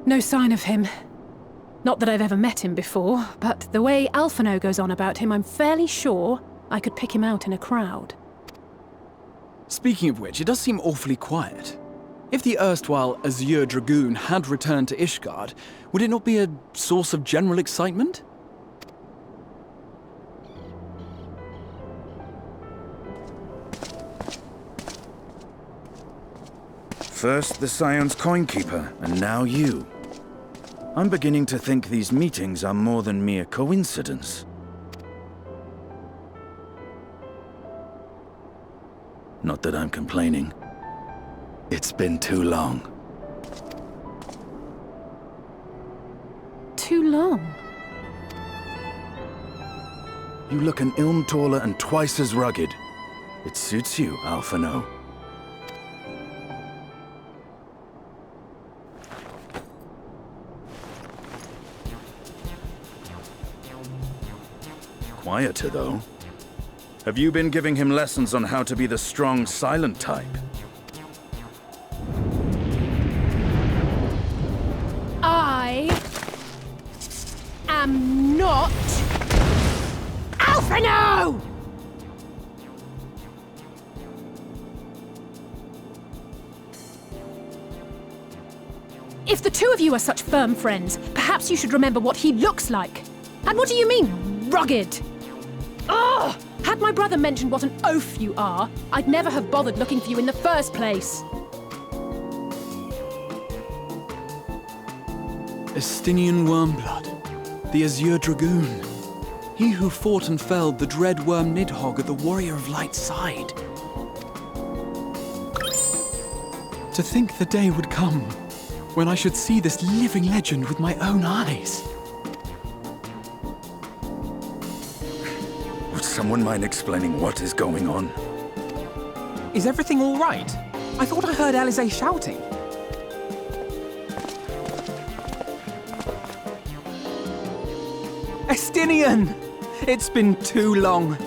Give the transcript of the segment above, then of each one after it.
No sign of him. Not that I've ever met him before, but the way Alphinaud goes on about him, I'm fairly sure I could pick him out in a crowd. Speaking of which, it does seem awfully quiet. If the erstwhile Azure Dragoon had returned to Ishgard, would it not be a source of general excitement? First the Scion's Coinkeeper, and now you. I'm beginning to think these meetings are more than mere coincidence. Not that I'm complaining. It's been too long. Too long? You look an ilm taller and twice as rugged. It suits you, Alphinaud. Quieter, though. Have you been giving him lessons on how to be the strong, silent type? I am not Alphinaud! If the two of you are such firm friends, perhaps you should remember what he looks like. And what do you mean, rugged? Ugh! Had my brother mentioned what an oaf you are, I'd never have bothered looking for you in the first place. Estinian Wormblood, the Azure Dragoon. He who fought and felled the dread worm Nidhogg at the Warrior of Light's side. To think the day would come when I should see this living legend with my own eyes. Would someone mind explaining what is going on? Is everything all right? I thought I heard Alisaie shouting. Estinian! It's been too long.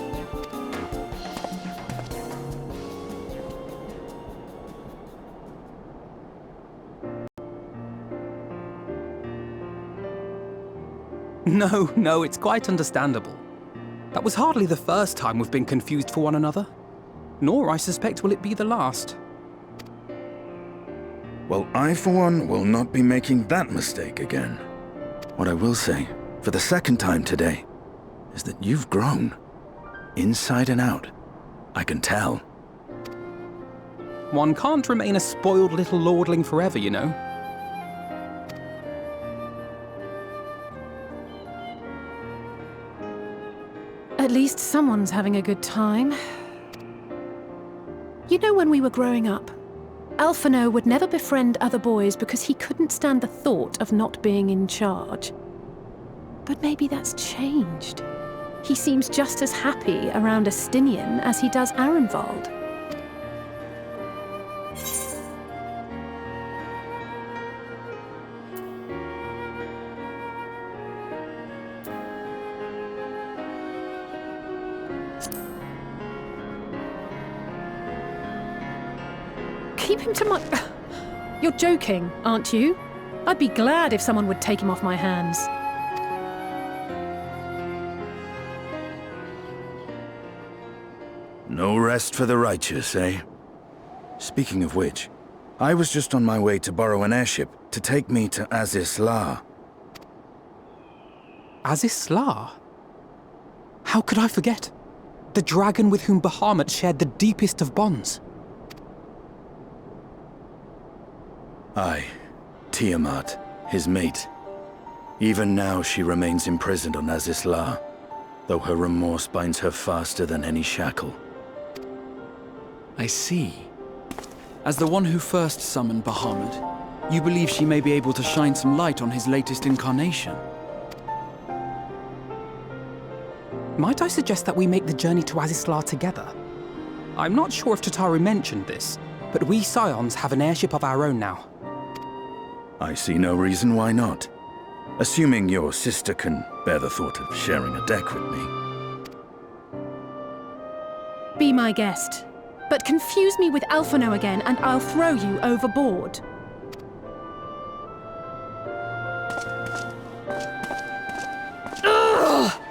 No, it's quite understandable. That was hardly the first time we've been confused for one another. Nor, I suspect, will it be the last. Well, I, for one, will not be making that mistake again. What I will say, for the second time today, is that you've grown. Inside and out. I can tell. One can't remain a spoiled little lordling forever, you know. At least someone's having a good time. You know, when we were growing up, Alphinaud would never befriend other boys because he couldn't stand the thought of not being in charge. But maybe that's changed. He seems just as happy around Estinian as he does Arenvald. Keep him to my... You're joking, aren't you? I'd be glad if someone would take him off my hands. No rest for the righteous, eh? Speaking of which, I was just on my way to borrow an airship to take me to Azisla. Azisla? How could I forget? The dragon with whom Bahamut shared the deepest of bonds. Aye, Tiamat, his mate. Even now she remains imprisoned on Azisla, though her remorse binds her faster than any shackle. I see. As the one who first summoned Bahamut, you believe she may be able to shine some light on his latest incarnation? Might I suggest that we make the journey to Azisla together? I'm not sure if Tataru mentioned this, but we Scions have an airship of our own now. I see no reason why not. Assuming your sister can bear the thought of sharing a deck with me. Be my guest. But confuse me with Alphinaud again and I'll throw you overboard. Ugh!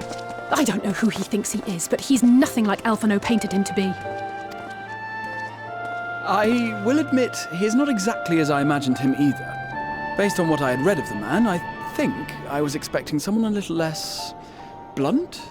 I don't know who he thinks he is, but he's nothing like Alphinaud painted him to be. I will admit, he's not exactly as I imagined him either. Based on what I had read of the man, I think I was expecting someone a little less blunt?